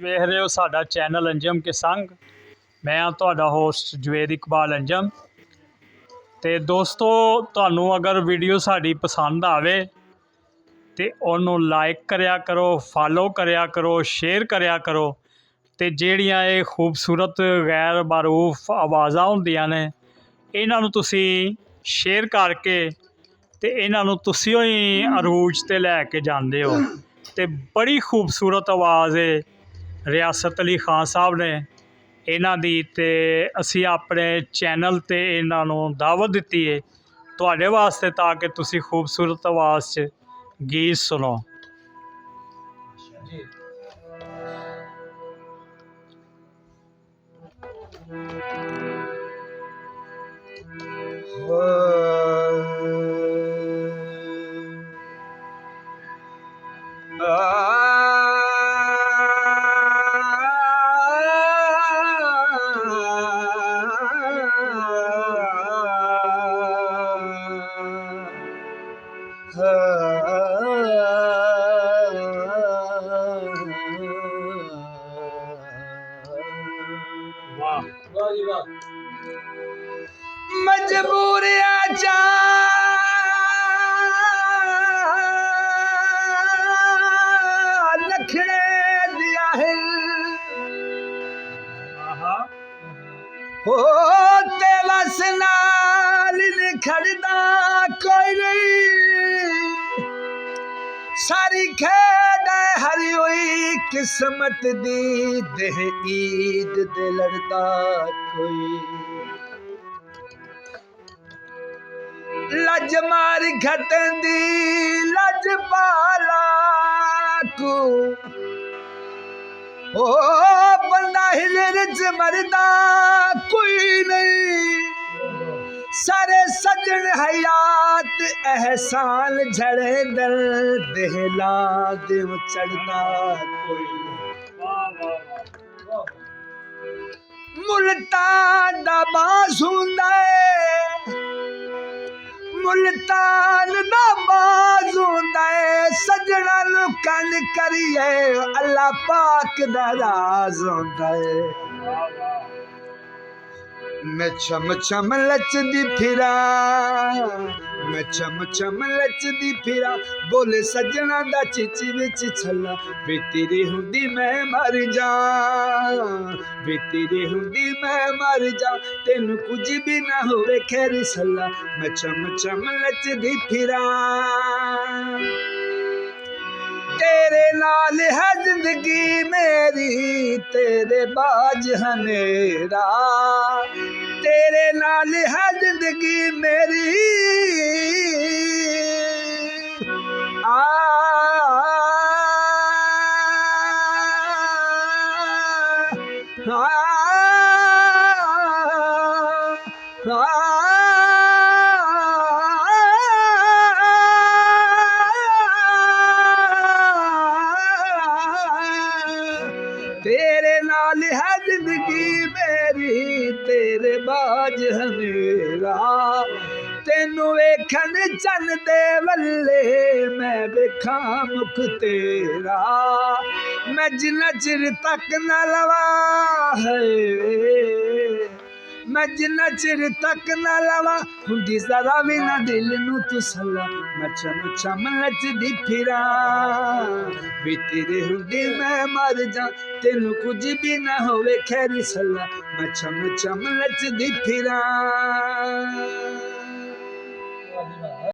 ਵੇਖ ਰਹੇ ਹੋ ਸਾਡਾ ਚੈਨਲ ਅੰਜਮ ਕੇ ਸੰਗ। ਮੈਂ ਹਾਂ ਤੁਹਾਡਾ ਹੋਸਟ ਜਵੇਦ ਇਕਬਾਲ ਅੰਜਮ। ਤੇ ਦੋਸਤੋ, ਤੁਹਾਨੂੰ ਅਗਰ ਵੀਡੀਓ ਸਾਡੀ ਪਸੰਦ ਆਵੇ ਤੇ ਉਹਨੂੰ ਲਾਈਕ ਕਰਿਆ ਕਰੋ, ਫਾਲੋ ਕਰਿਆ ਕਰੋ, ਸ਼ੇਅਰ ਕਰਿਆ ਕਰੋ। ਤੇ ਜਿਹੜੀਆਂ ਇਹ ਖੂਬਸੂਰਤ ਗੈਰ ਮਾਰੂਫ ਆਵਾਜ਼ਾਂ ਹੁੰਦੀਆਂ ਨੇ, ਇਹਨਾਂ ਨੂੰ ਤੁਸੀਂ ਸ਼ੇਅਰ ਕਰਕੇ ਤੇ ਇਹਨਾਂ ਨੂੰ ਤੁਸੀਂ ਹੀ ਅਰੂਜ 'ਤੇ ਲੈ ਕੇ ਜਾਂਦੇ ਹੋ। ਤੇ ਬੜੀ ਖੂਬਸੂਰਤ ਆਵਾਜ਼ ਹੈ ਰਿਆਸਤ ਅਲੀ ਖਾਨ ਸਾਹਿਬ ਨੇ ਇਹਨਾਂ ਦੀ, ਤੇ ਅਸੀਂ ਆਪਣੇ ਚੈਨਲ 'ਤੇ ਇਹਨਾਂ ਨੂੰ ਦਾਵਤ ਦਿੱਤੀ ਹੈ ਤੁਹਾਡੇ ਵਾਸਤੇ, ਤਾਂ ਕਿ ਤੁਸੀਂ ਖੂਬਸੂਰਤ ਆਵਾਜ਼ 'ਚ ਗੀਤ ਸੁਣੋ। मजबूर आजा नखड़े दिया है हो तेरा सनाल निखड़दा कोई नहीं, सारी खेद हरी हुई किस्मत दी देह ईद दे लड़दा कोई। लज मार खटंदी लज पाला को ओ बंदा हिले च मरदा कोई नहीं, सारे सजन हयात एहसान झड़े दल देहला दिल चढ़दा कोई। मुल्तान दा बाज़ुंदा मुल्तान दा बाज़ुंदा सजना नु कन करिए अल्लाह पाक दा राज होंदा है। मैं चम चम लचदी फिरा, मैं चम चम लचदी फिरा, बोले सजना दा चिची विच छला, वे तेरी हुंदी मैं मर जा, वे तेरी हुंदी मैं मर जा, तेनू कुछ भी ना होवे खैर सला। मैं चम चम लचदी फिरा, तेरे नाल है जिंदगी मेरी, तेरे बाज हनेरा, तेरे नाल है जिंदगी मेरी आ तेरे नाल है जिंदगी मेरी, तेरे बाज हनेरा, तेनू वेखन चन दे वल्ले मैं वेखा मुख तेरा। मैं जिन्ना चिर तक न लवा है, मैं जिन्ना चिर तक न लवा हुंदी जरा भी ना दिल नू तसल्ला। मैं चम चम लचदी फिरा, वे तेरे हुंदी मैं मर जा, तेनू कुछ भी ना होवे खैर सला। मैं चम चम लचदी फिरा।